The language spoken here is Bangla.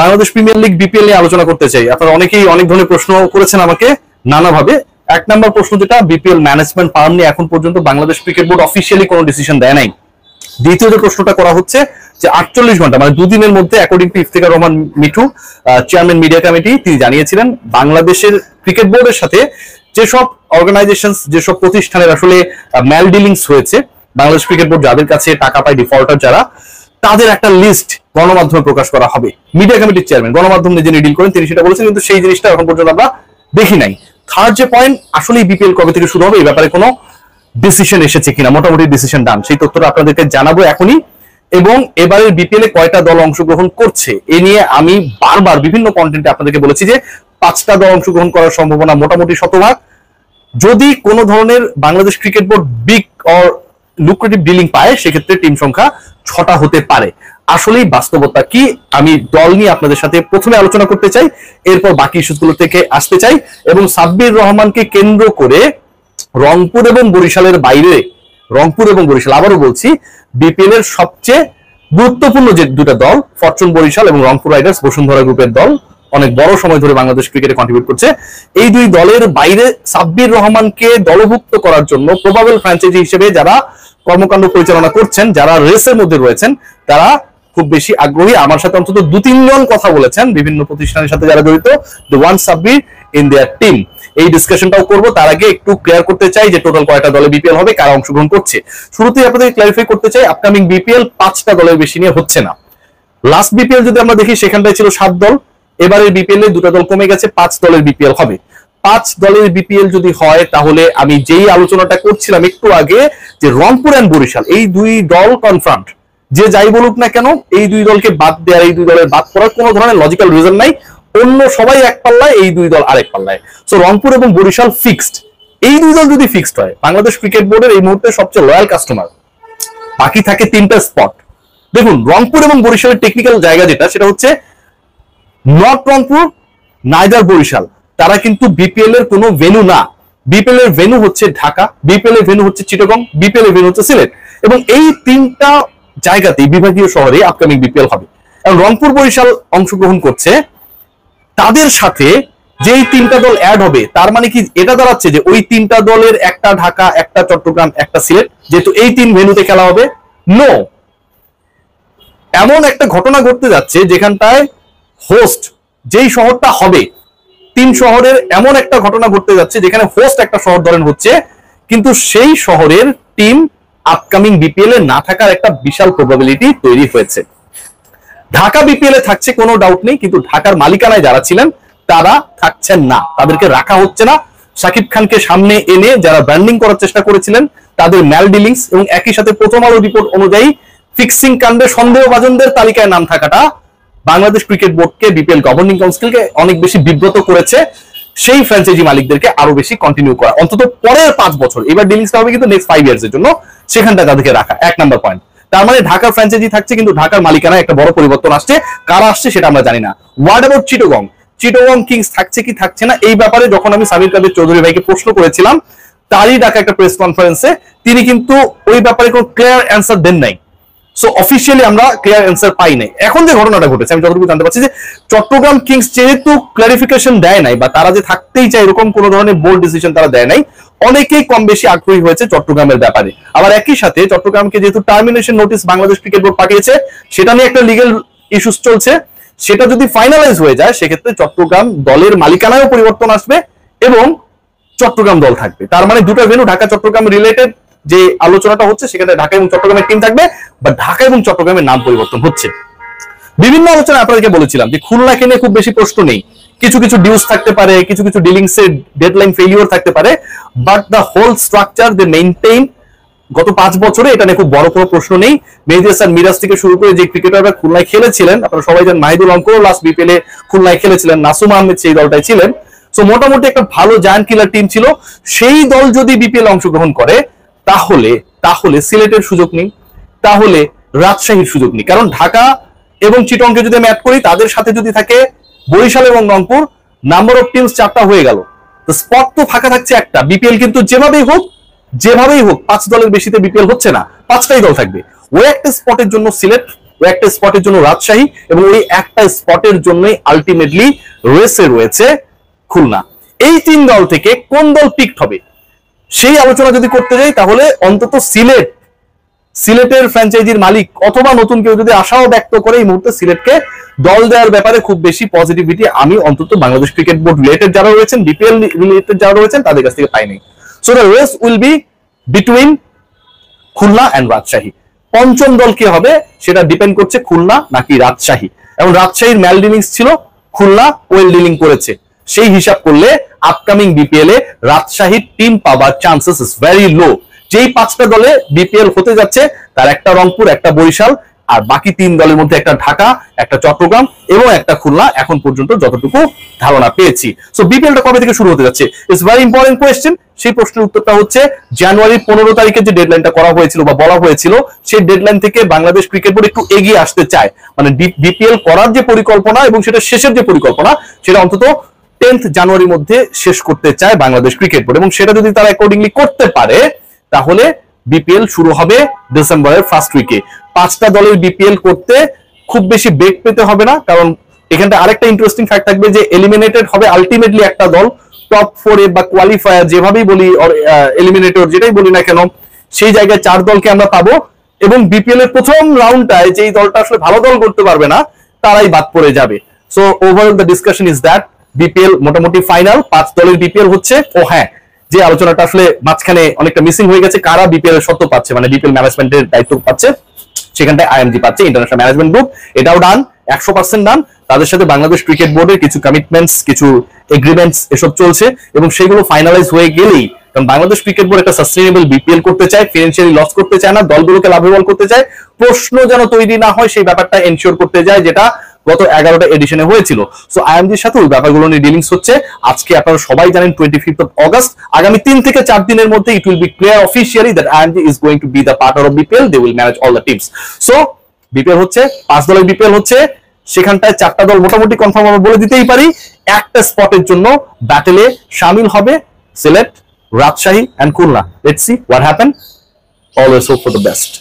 বাংলাদেশ প্রিমিয়ার লিগ বিপিএল নিয়ে আলোচনা করতে চাই। আপনারা অনেকেই অনেক ধরনের প্রশ্ন করেছেন আমাকে নানাভাবে। এক নম্বর প্রশ্ন যেটা, বিপিএল ম্যানেজমেন্ট ফার্ম নিয়ে এখন পর্যন্ত বাংলাদেশ ক্রিকেট বোর্ড অফিসিয়ালি কোনো ডিসিশন দেয় নাই। দ্বিতীয় যে প্রশ্নটা করা হচ্ছে যে 48 ঘন্টা মানে দুদিনের মধ্যে according to Iftekhar Rahman Mithu, chairman media committee, তিনি জানিয়েছিলেন বাংলাদেশের ক্রিকেট বোর্ডের সাথে যেসব অর্গানাইজেশন, যেসব প্রতিষ্ঠানের আসলে ম্যাল ডিলিংস হয়েছে, বাংলাদেশ ক্রিকেট বোর্ড যাদের কাছে টাকা পায়, ডিফল্টার যারা, তাদের একটা লিস্ট গণমাধ্যমে প্রকাশ করা হবে। মিডিয়া কমিটির চেয়ারম্যান, গণমাধ্যম যিনি ডিল করেন তিনি সেটা বলেছেন, কিন্তু সেই জিনিসটা এখন পর্যন্ত আমরা দেখি নাই। থার্ড যে পয়েন্ট, আসলে বিপিএল কবে থেকে শুরু হবে এই ব্যাপারে কোনো ডিসিশন এসেছে কিনা, মোটামুটি ডিসিশন ডান, সেই তথ্যটা আপনাদেরকে জানাবো এখনই। এবং এবারের বিপিএল এ কয়টা দল অংশগ্রহণ করছে এ নিয়ে আমি বারবার বিভিন্ন কন্টেন্টে আপনাদেরকে বলেছি যে 5টা দল অংশগ্রহণ করার সম্ভাবনা মোটামুটি শতভাগ। যদি কোনো ধরনের Bangladesh cricket board big or lucrative dealing পায় সেক্ষেত্রে টিম সংখ্যা 6টা হতে পারে। আসলেই বাস্তবতা কি, আমি দল নিয়ে আপনাদের সাথে প্রথমে আলোচনা করতে চাই, এরপর বাকি ইস্যুগুলো থেকে আসতে চাই। এবং সাব্বির রহমানকে কেন্দ্র করে রংপুর এবং বরিশালের বাইরে, রংপুর এবং বরিশাল, আবারও বলছি, বিপিএল এর সবচেয়ে গুরুত্বপূর্ণ যে দুটা দল, ফরচুন বরিশাল এবং রংপুর রাইডার্স, বসুন্ধরা গ্রুপের দল, অনেক বড় সময় ধরে বাংলাদেশ ক্রিকেটে কন্ট্রিবিউট করছে। এই দুই দলের বাইরে সাব্বির রহমানকে দলভুক্ত করার জন্য প্রবাবল ফ্র্যাঞ্চাইজি হিসেবে যারা কর্মকাণ্ড পরিচালনা করছেন, যারা রেসের মধ্যে রয়েছেন, তারা খুব বেশি আগ্রহী। আমার সাথে অন্তত 2-3 জন কথা বলেছেন বিভিন্ন প্রতিষ্ঠানের সাথে যারা জড়িত, the one Sabbir in their team. এই ডিসকাশনটাও করব, তার আগে একটু ক্লিয়ার করতে চাই যে টোটাল কয়টা দলে বিপিএল হবে, কারা অংশগ্রহণ করছে। শুরুতেই আপনাদের ক্লারিফাই করতে চাই, আপকামিং বিপিএল 5টা দলের বেশি নিয়ে হচ্ছে না। লাস্ট বিপিএল যদি আমরা দেখি সেখানটায় ছিল 7 দল, এবারের বিপিএল এ 2টা দল কমে গেছে, 5 দলের বিপিএল হবে। 5 দলের বিপিএল যদি হয় তাহলে আমি যেই আলোচনাটা করছিলাম একটু আগে যে রংপুর এন্ড বরিশাল, এই দুই দল কনফার্মড, যে যাই বলুক না কেন এই দুই দলকে বাদ দেওয়ার, এই দুই দলের বাদ করার কোনো ধরনের লজিক্যাল রিজন নাই। অন্য সবাই এক পাল্লায়, এই দুই দল আরেক পাল্লায়। সো রংপুর এবং বরিশাল ফিক্সড। এই দুই দল যদি ফিক্সড হয়, বাংলাদেশ ক্রিকেট বোর্ডের এই মুহূর্তে সবচেয়ে লয়াল কাস্টমার, বাকি থাকে 3টা স্পট। দেখুন, রংপুর এবং বরিশালের টেকনিক্যাল জায়গা যেটা, সেটা হচ্ছে নট রংপুর নাইদার বরিশাল, তারা কিন্তু বিপিএল এর কোনো ভেন্যু না। বিপিএল এর ভেন্যু হচ্ছে ঢাকা, বিপিএল এর ভেন্যু হচ্ছে চিটাগং, বিপিএল এর ভেন্যু হচ্ছে সিলেট, এবং এই 3টা জায়গাতে বিভাগীয় শহরে আপকামিং বিপিএল হবে। এবং রংপুর বরিশাল অংশগ্রহণ করছে, তাদের সাথে যেই 3টা দল অ্যাড হবে, তার মানে কি এটা দাঁড়াচ্ছে যে ওই 3টা দলের একটা ঢাকা, একটা চট্টগ্রাম, একটা সিলেট, যেহেতু এই 3 ভেন্যুতে খেলা হবে। নো, এমন একটা ঘটনা ঘটতে যাচ্ছে যেখানটায় হোস্ট যেই শহরটা হবে, 3 শহরের এমন একটা ঘটনা ঘটতে যাচ্ছে যেখানে হোস্ট একটা শহর ধরেন হচ্ছে, কিন্তু সেই শহরের টিম আপকামিং বিপিএল এ না থাকার একটা বিশাল প্রবাবিলিটি তৈরি হয়েছে। ঢাকা বিপিএল এ থাকছে কোনো ডাউট নেই, কিন্তু ঢাকার মালিকানায় যারা ছিলেন তারা থাকছেন না, তাদেরকে রাখা হচ্ছে না। শাকিব খানকে সামনে এনে যারা ব্র্যান্ডিং করার চেষ্টা করেছিলেন তাদের ম্যাল ডিলিংস, এবং একই সাথে প্রথম আলো রিপোর্ট অনুযায়ী ফিক্সিং কাণ্ডে সন্দেহভাজনদের তালিকায় নাম থাকাটা বাংলাদেশ ক্রিকেট বোর্ডকে, বিপিএল গভর্নিং কাউন্সিলকে অনেক বেশি বিব্রত করেছে। সেই ফ্র্যাঞ্চাইজি মালিকদেরকে আরো বেশি কন্টিনিউ করা, অন্তত পরের 5 বছর, এবার ডিলিংসটা হবে কিন্তু নেক্সট 5 ইয়ার্স এর জন্য, সেখানটা তাদেরকে রাখা 1 নাম্বার পয়েন্ট। তার মানে ঢাকার ফ্র্যাঞ্চাইজি থাকছে, কিন্তু ঢাকার মালিকানায় একটা বড় পরিবর্তন আসছে। কারা আসছে সেটা আমরা জানি না। What about Chittagong? Chittagong kings থাকছে কি থাকছে না, এই ব্যাপারে যখন আমি সামির কাদের চৌধুরী ভাইকে প্রশ্ন করেছিলাম, তারই ডাকা একটা প্রেস কনফারেন্সে তিনি কিন্তু ওই ব্যাপারে কোনো ক্লিয়ার অ্যান্সার দেন নাই। সো অফিসিয়ালি আমরা ক্লিয়ার অ্যান্সার পাই নাই। এখন যে ঘটনাটা ঘটেছে, আমি যতটুকু জানতে পারছি যে চট্টগ্রাম কিংস যেহেতু ক্লারিফিকেশন দেয় নাই, বা তারা যে থাকতেই চায় এরকম কোনো ধরনের বোল্ড ডিসিশন তারা দেয় নাই, অনেকেই কম বেশি আগ্রহী হয়েছে চট্টগ্রামের ব্যাপারে। আবার একই সাথে চট্টগ্রামকে যেহেতু termination notice Bangladesh cricket board পাঠিয়েছে, সেটা নিয়ে একটা লিগ্যাল ইস্যুস চলছে, সেটা যদি ফাইনালাইজ হয়ে যায় সেক্ষেত্রে চট্টগ্রাম দলের মালিকানায়ও পরিবর্তন আসবে এবং চট্টগ্রাম দল থাকবে। তার মানে দুটো ভেন্যু ঢাকা চট্টগ্রাম রিলেটেড যে আলোচনাটা হচ্ছে, সেখানে ঢাকা এবং চট্টগ্রামের টিম থাকবে, বা ঢাকা এবং চট্টগ্রামের নাম পরিবর্তন হচ্ছে। বিভিন্ন আলোচনা আপনাদেরকে বলেছিলাম যে খুলনাকে নিয়ে খুব বেশি প্রশ্ন নেই, কিছু কিছু ডিউস থাকতে পারে, কিছু কিছু ডিলিংস এর ডেডলাইন ফেলিওর থাকতে পারে, but the whole structure they maintain. গত 5 বছরে এটা নিয়ে খুব বড় কোনো প্রশ্ন নেই। মেহেদী হাসান মিরাজ থেকে শুরু করে যে ক্রিকেটাররা খুলনায় খেলেছিলেন, আপনারা সবাই জানেন, মাহিদুল অঙ্করও লাস্ট বিপিএল এ খুলনায় খেলেছিলেন, নাসুম আহমেদ সেই দলটাই ছিলেন। সো মোটামুটি একটা ভালো জায়ান্ট কিলার টিম ছিল। সেই দল যদি বিপিএল অংশগ্রহণ করে তাহলে সিলেটের সুযোগ নেই, তাহলে রাজশাহীর সুযোগ নেই। কারণ ঢাকা এবং চিটংকে যদি আমি অ্যাড করি, তাদের সাথে যদি থাকে বরিশাল এবং রংপুর, নাম্বার অফ টিমস 4টা হয়ে গেল। তো স্পট তো ফাঁকা থাকছে একটা। বিপিএল কিন্তু যেভাবেই হোক 5 দলের বেশিতে বিপিএল হচ্ছে না, 5টাই দল থাকবে। ওই একটা স্পটের জন্য সিলেট ওই একটা স্পটের জন্য রাজশাহী, এবং ওই একটা স্পটের জন্যই আলটিমেটলি রেসে রয়েছে খুলনা। এই তিন দল থেকে কোন দল পিকড হবে সেই আলোচনা যদি করতে যাই, তাহলে অন্তত সিলেটের ফ্র্যাঞ্চাইজির মালিক অথবা নতুন কেউ যদি আশাও ব্যক্ত করে এই মুহূর্তে সিলেটকে দল দেওয়ার ব্যাপারে খুব বেশি পজিটিভিটি আমি অন্তত বাংলাদেশ ক্রিকেট বোর্ড রিলেটেড যারা রয়েছেন, বিপিএল রিলেটেড যারা রয়েছেন তাদের কাছ থেকে পাইনি। So the race will be between Khulna and Rajshahi. পঞ্চম দল কি হবে সেটা ডিপেন্ড করছে খুলনা নাকি রাজশাহী। এবং রাজশাহীর ম্যাল ডিলিংস ছিল, খুলনা ওয়েল ডিলিং করেছে। সেই হিসাব করলে আপকামিং বিপিএল এ রাজশাহীর team power chances is very low. যেই পাঁচটা দলে বিপিএল হতে যাচ্ছে তার একটা রংপুর, একটা বরিশাল, আর বাকি তিন দলের মধ্যে একটা ঢাকা, একটা চট্টগ্রাম এবং একটা খুলনা, এখন পর্যন্ত যতটুকু ধারণা পেয়েছি। সো বিপিএলটা কবে থেকে শুরু হতে যাচ্ছে, ইটস ভেরি ইম্পর্টেন্ট কোয়েশ্চেন। সেই প্রশ্নের উত্তরটা হচ্ছে জানুয়ারি 15 তারিখে যে ডেডলাইনটা করা হয়েছিল বা বলা হয়েছিল, সেই ডেডলাইন থেকে বাংলাদেশ ক্রিকেট বোর্ড একটু এগিয়ে আসতে চায়। মানে বিপিএল করার যে পরিকল্পনা এবং সেটা শেষের যে পরিকল্পনা, সেটা অন্তত 10th জানুয়ারির মধ্যে শেষ করতে চায় বাংলাদেশ ক্রিকেট বোর্ড। এবং সেটা যদি তারা অ্যাকর্ডিংলি করতে পারে তাহলে বিপিএল শুরু হবে ডিসেম্বরের ফার্স্ট উইকে। পাঁচটা দলের বিপিএল করতে খুব বেশি বেগ পেতে হবে না, কারণ এখানটা আরেকটা ইন্টারেস্টিং ফ্যাক্ট থাকবে যে এলিমিনেটেড হবে আলটিমেটলি একটা দল। টপ 4 বা কোয়ালিফায়ার যেভাবেই বলি, এলিমিনেটর যেটাই বলি না কেন, সেই জায়গায় 4 দলকে আমরা পাবো। এবং বিপিএল এর প্রথম রাউন্ডটায় যেই দলটা আসলে ভালো দল করতে পারবে না তারাই বাদ পড়ে যাবে। So overall the discussion is that BPL মোটামুটি ফাইনাল, 5 দলের বিপিএল হচ্ছে। ও হ্যাঁ, যে আলোচনাটা আসলে মাঝখানে অনেকটা মিসিং হয়ে গেছে, কারা বিপিএল এর সত্ত্ব পাচ্ছে, মানে বিপিএল ম্যানেজমেন্টের দায়িত্ব পাচ্ছে, সেখানটায় আইএমজি পাচ্ছে, ইন্টারন্যাশনাল ম্যানেজমেন্ট গ্রুপ। এটাও ডান, 100% ডান। তাদের সাথে বাংলাদেশ ক্রিকেট বোর্ডের কিছু কমিটমেন্টস, কিছু এগ্রিমেন্টস এসব চলছে, এবং সেগুলো ফাইনালাইজ হয়ে গেলেই, কারণ বাংলাদেশ ক্রিকেট বোর্ড একটা সাস্টেইনেবল বিপিএল করতে চায়, ফিনান্সিয়ালি লস করতে চায় না, দলগুলোকে লাভবান করতে চায়, প্রশ্ন যেন তৈরি না হয় সেই ব্যাপারটা এনশিওর করতে যায়, যেটা গত 11টা এডিশনে হয়েছিল। সো আইএমজির সাথে ওই ব্যাপারগুলো নিয়ে ডিলিংস হচ্ছে। আজকে আপনারা সবাই জানেন 25th of August, আগামী 3 থেকে 4 দিনের মধ্যে it will be clear officially that IMG is going to be the partner of BPL, they will manage all the teams. So BPL হচ্ছে, 5 দলের বিপিএল হচ্ছে, সেখানটায় 4টা দল মোটামুটি কনফার্ম আমরা বলে দিতেই পারি। একটা স্পটের জন্য ব্যাটেলে শামিল হবে Sylhet, Rajshahi and Khulna. Let's see what happen, always hope for the best.